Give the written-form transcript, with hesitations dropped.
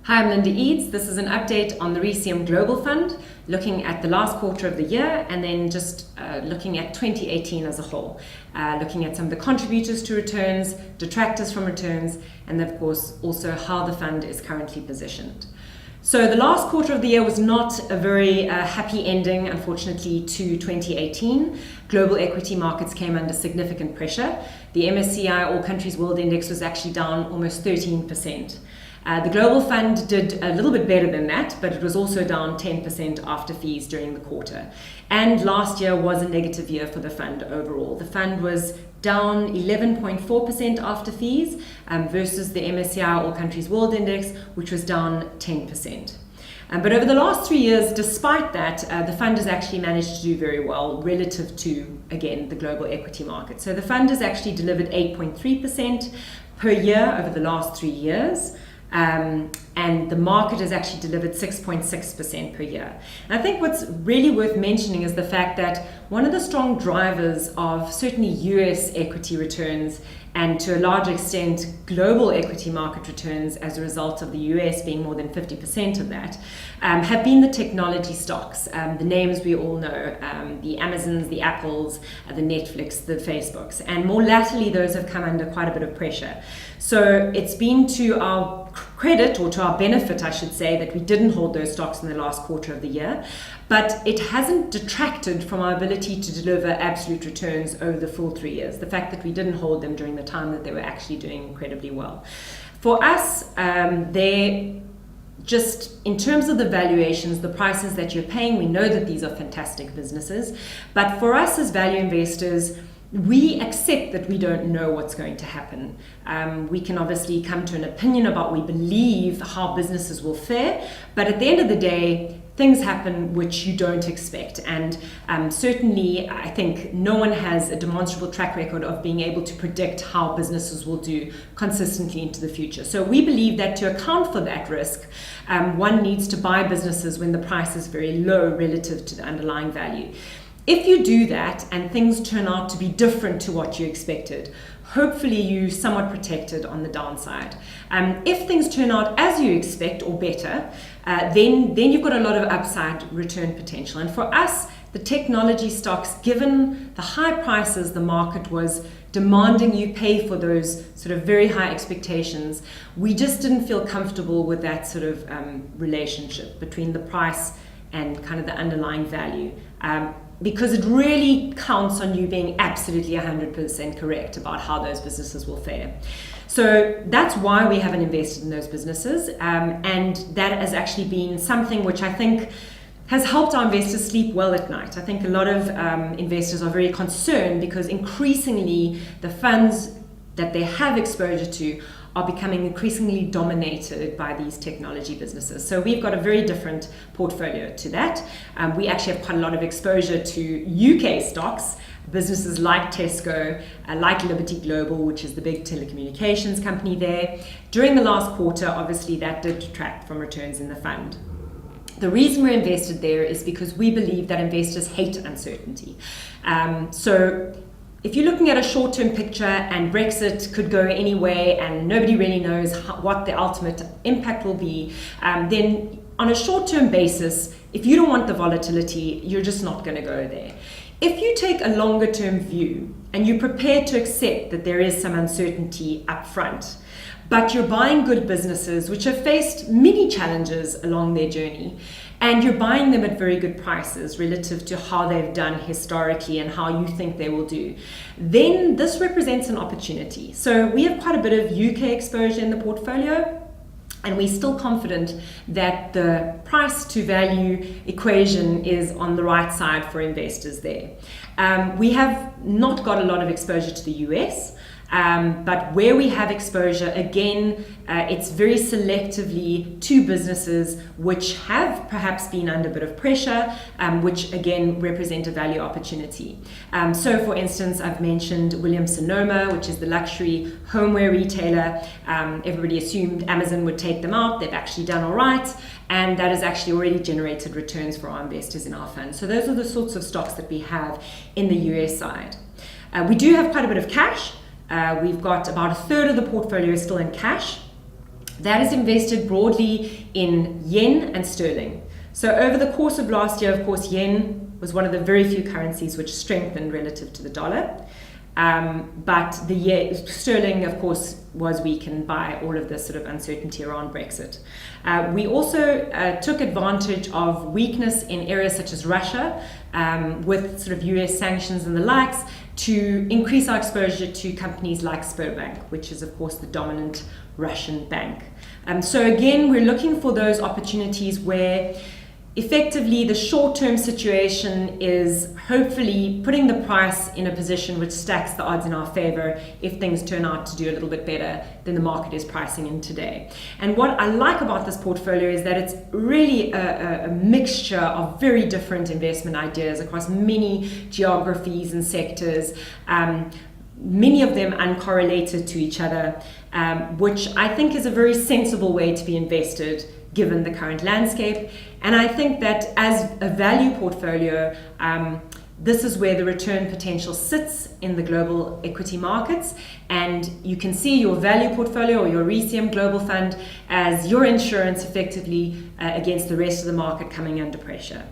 Hi, I'm Linda Eedes. This is an update on the RECM Global Fund, looking at the last quarter of the year and then just looking at 2018 as a whole, looking at some of the contributors to returns, detractors from returns, and of course also how the fund is currently positioned. So the last quarter of the year was not a very happy ending, unfortunately, to 2018. Global equity markets came under significant pressure. The MSCI All Countries World Index was actually down almost 13%. The Global Fund did a little bit better than that, but it was also down 10% after fees during the quarter. And last year was a negative year for the fund overall. The fund was down 11.4% after fees versus the MSCI All Countries World Index, which was down 10%. But over the last 3 years, despite that, the fund has actually managed to do very well relative to, again, the global equity market. So the fund has actually delivered 8.3% per year over the last 3 years. And the market has actually delivered 6.6% per year. And I think what's really worth mentioning is the fact that one of the strong drivers of certainly US equity returns and to a large extent global equity market returns as a result of the US being more than 50% of that, have been the technology stocks, the names we all know, the Amazons, the Apples, the Netflix, the Facebooks. And more latterly, those have come under quite a bit of pressure. So it's been to our credit, or to our benefit, I should say, that we didn't hold those stocks in the last quarter of the year, but it hasn't detracted from our ability to deliver absolute returns over the full 3 years. The fact that we didn't hold them during the time that they were actually doing incredibly well. For us, they're just in terms of the valuations, the prices that you're paying, we know that these are fantastic businesses, but for us as value investors, we accept that we don't know what's going to happen. We can obviously come to an opinion about we believe how businesses will fare, but at the end of the day, things happen which you don't expect. And certainly, I think no one has a demonstrable track record of being able to predict how businesses will do consistently into the future. So we believe that to account for that risk, one needs to buy businesses when the price is very low relative to the underlying value. If you do that and things turn out to be different to what you expected, hopefully you're somewhat protected on the downside. If things turn out as you expect or better, then you've got a lot of upside return potential. And for us, the technology stocks, given the high prices the market was demanding you pay for those sort of very high expectations, we just didn't feel comfortable with that sort of relationship between the price and kind of the underlying value. Because it really counts on you being absolutely 100% correct about how those businesses will fare. So that's why we haven't invested in those businesses, and that has actually been something which I think has helped our investors sleep well at night. I think a lot of investors are very concerned because increasingly the funds that they have exposure to are becoming increasingly dominated by these technology businesses. So we've got a very different portfolio to that. We actually have quite a lot of exposure to UK stocks, businesses like Tesco, like Liberty Global, which is the big telecommunications company there. During the last quarter, obviously that did detract from returns in the fund. The reason we're invested there is because we believe that investors hate uncertainty. So if you're looking at a short-term picture and Brexit could go any way and nobody really knows what the ultimate impact will be, then on a short-term basis, if you don't want the volatility, you're just not going to go there. If you take a longer-term view and you're prepared to accept that there is some uncertainty up front, but you're buying good businesses which have faced many challenges along their journey, and you're buying them at very good prices relative to how they've done historically and how you think they will do, then this represents an opportunity. So we have quite a bit of UK exposure in the portfolio, and we're still confident that the price to value equation is on the right side for investors there. We have not got a lot of exposure to the US. But where we have exposure, again, it's very selectively to businesses which have perhaps been under a bit of pressure, which again represent a value opportunity. So for instance, I've mentioned Williams-Sonoma, which is the luxury homeware retailer. Everybody assumed Amazon would take them out. They've actually done all right. And that has actually already generated returns for our investors in our fund. So those are the sorts of stocks that we have in the US side. We do have quite a bit of cash. We've got about a third of the portfolio still in cash. That is invested broadly in yen and sterling. So over the course of last year, of course, yen was one of the very few currencies which strengthened relative to the dollar. But the sterling, of course, was weakened by all of this sort of uncertainty around Brexit. We also took advantage of weakness in areas such as Russia, with sort of US sanctions and the likes, to increase our exposure to companies like Sberbank, which is, of course, the dominant Russian bank. So again, we're looking for those opportunities where effectively the short-term situation is hopefully putting the price in a position which stacks the odds in our favor if things turn out to do a little bit better than the market is pricing in today. And what I like about this portfolio is that it's really a mixture of very different investment ideas across many geographies and sectors, many of them uncorrelated to each other, which I think is a very sensible way to be invested given the current landscape. And I think that as a value portfolio, this is where the return potential sits in the global equity markets, and you can see your value portfolio or your RECM Global Fund as your insurance effectively against the rest of the market coming under pressure.